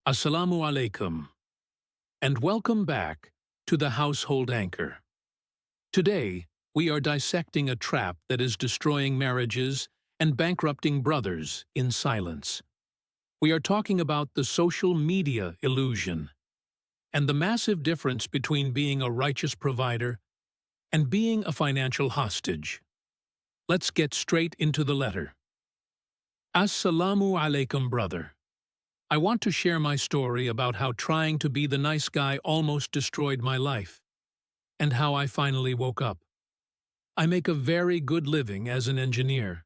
Assalamu alaikum, and welcome back to the Household Anchor. Today, we are dissecting a trap that is destroying marriages and bankrupting brothers in silence. We are talking about the social media illusion and the massive difference between being a righteous provider and being a financial hostage. Let's get straight into the letter. Assalamu alaikum, brother. I want to share my story about how trying to be the nice guy almost destroyed my life, and how I finally woke up. I make a very good living as an engineer,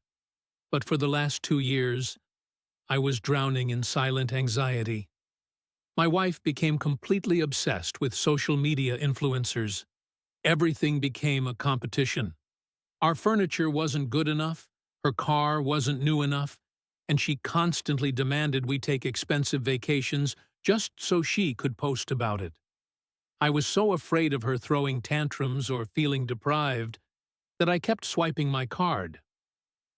but for the last 2 years, I was drowning in silent anxiety. My wife became completely obsessed with social media influencers. Everything became a competition. Our furniture wasn't good enough, her car wasn't new enough, and she constantly demanded we take expensive vacations just so she could post about it. I was so afraid of her throwing tantrums or feeling deprived that I kept swiping my card.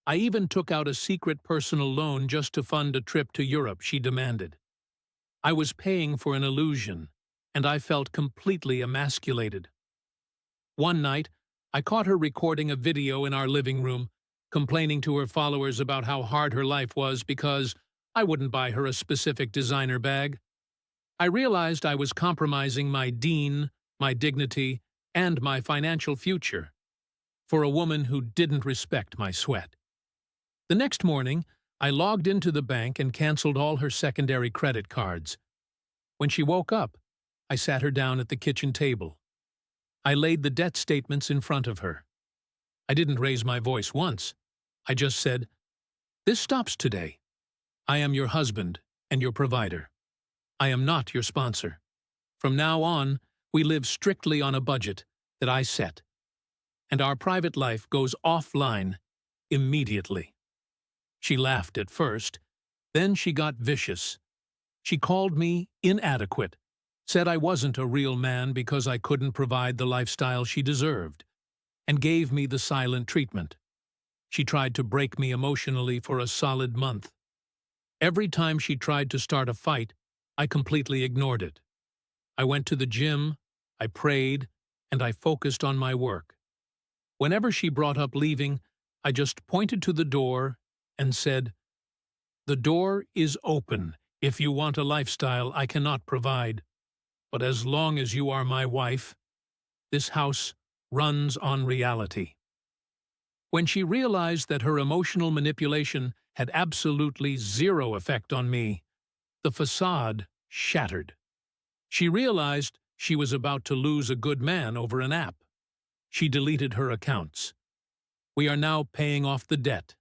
I even took out a secret personal loan just to fund a trip to Europe she demanded. I was paying for an illusion, and I felt completely emasculated. One night, I caught her recording a video in our living room, complaining to her followers about how hard her life was because I wouldn't buy her a specific designer bag. I realized I was compromising my deen, my dignity, and my financial future for a woman who didn't respect my sweat. The next morning, I logged into the bank and canceled all her secondary credit cards. When she woke up, I sat her down at the kitchen table. I laid the debt statements in front of her. I didn't raise my voice once. I just said, "This stops today. I am your husband and your provider. I am not your sponsor. From now on, we live strictly on a budget that I set, and our private life goes offline immediately." She laughed at first, then she got vicious. She called me inadequate, said I wasn't a real man because I couldn't provide the lifestyle she deserved, and gave me the silent treatment. She tried to break me emotionally for a solid month. Every time she tried to start a fight, I completely ignored it. I went to the gym, I prayed, and I focused on my work. Whenever she brought up leaving, I just pointed to the door and said, "The door is open if you want a lifestyle I cannot provide. But as long as you are my wife, this house runs on reality." When she realized that her emotional manipulation had absolutely zero effect on me, the facade shattered. She realized she was about to lose a good man over an app. She deleted her accounts. We are now paying off the debt,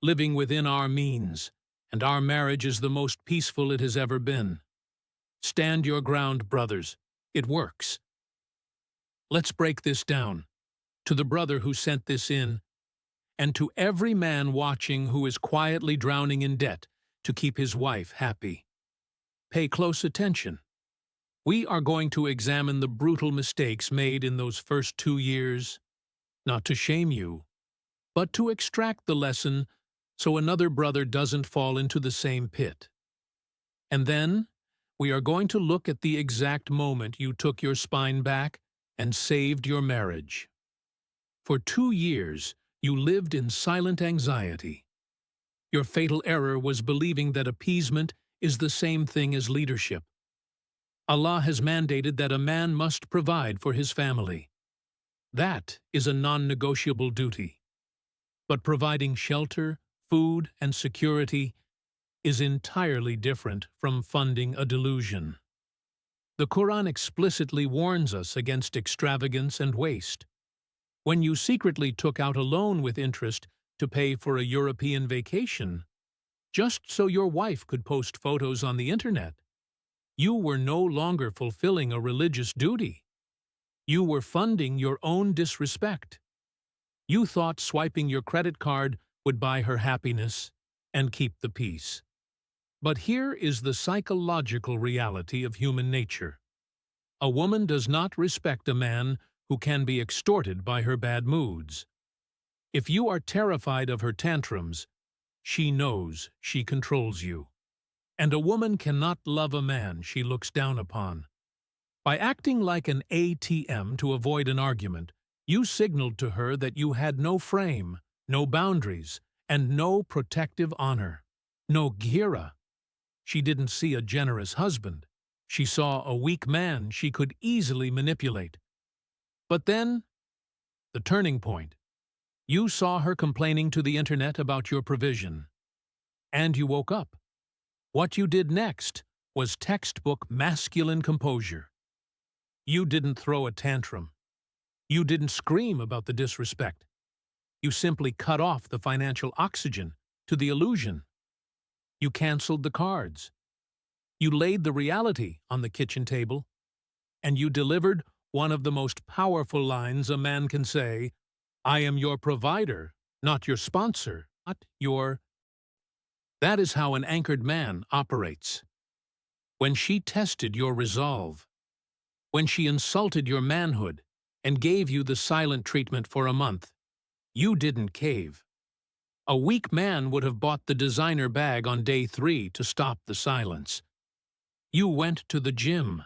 living within our means, and our marriage is the most peaceful it has ever been. Stand your ground, brothers. It works. Let's break this down. To the brother who sent this in, and to every man watching who is quietly drowning in debt to keep his wife happy. Pay close attention. We are going to examine the brutal mistakes made in those first 2 years, not to shame you, but to extract the lesson so another brother doesn't fall into the same pit. And then, we are going to look at the exact moment you took your spine back and saved your marriage. For 2 years, you lived in silent anxiety. Your fatal error was believing that appeasement is the same thing as leadership. Allah has mandated that a man must provide for his family. That is a non-negotiable duty. But providing shelter, food, and security is entirely different from funding a delusion. The Quran explicitly warns us against extravagance and waste. When you secretly took out a loan with interest to pay for a European vacation, just so your wife could post photos on the internet, you were no longer fulfilling a religious duty. You were funding your own disrespect. You thought swiping your credit card would buy her happiness and keep the peace. But here is the psychological reality of human nature. A woman does not respect a man who can be extorted by her bad moods. If you are terrified of her tantrums, she knows she controls you. And a woman cannot love a man she looks down upon. By acting like an ATM to avoid an argument, you signaled to her that you had no frame, no boundaries, and no protective honor. No gira. She didn't see a generous husband. She saw a weak man she could easily manipulate. But then, the turning point. You saw her complaining to the internet about your provision. And you woke up. What you did next was textbook masculine composure. You didn't throw a tantrum. You didn't scream about the disrespect. You simply cut off the financial oxygen to the illusion. You canceled the cards. You laid the reality on the kitchen table. And you delivered one of the most powerful lines a man can say: I am your provider, not your sponsor, not your... That is how an anchored man operates. When she tested your resolve, when she insulted your manhood and gave you the silent treatment for a month, you didn't cave. A weak man would have bought the designer bag on day 3 to stop the silence. You went to the gym.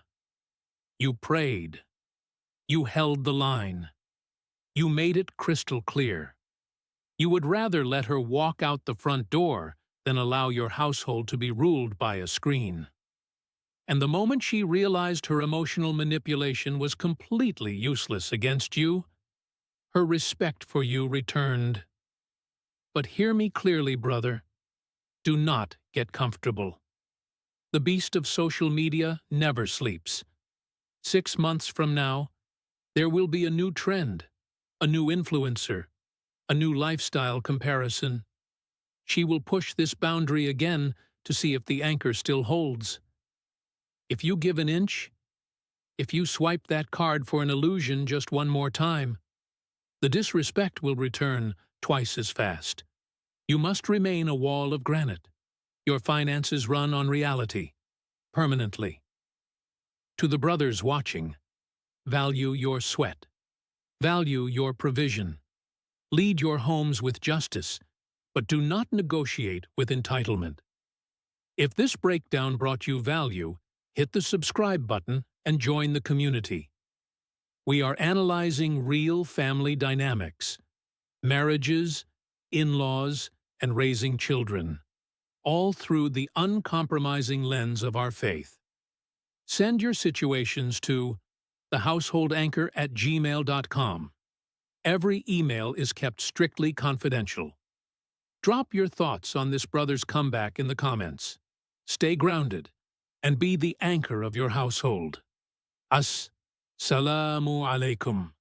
You prayed. You held the line. You made it crystal clear. You would rather let her walk out the front door than allow your household to be ruled by a screen. And the moment she realized her emotional manipulation was completely useless against you, her respect for you returned. But hear me clearly, brother. Do not get comfortable. The beast of social media never sleeps. 6 months from now, there will be a new trend, a new influencer, a new lifestyle comparison. She will push this boundary again to see if the anchor still holds. If you give an inch, if you swipe that card for an illusion just one more time, the disrespect will return twice as fast. You must remain a wall of granite. Your finances run on reality, permanently. To the brothers watching, value your sweat. Value your provision. Lead your homes with justice, but do not negotiate with entitlement. If this breakdown brought you value, hit the subscribe button and join the community. We are analyzing real family dynamics, marriages, in-laws, and raising children, all through the uncompromising lens of our faith. Send your situations to thehouseholdanchor@gmail.com. Every email is kept strictly confidential. Drop your thoughts on this brother's comeback in the comments. Stay grounded and be the anchor of your household. As-salamu alaikum.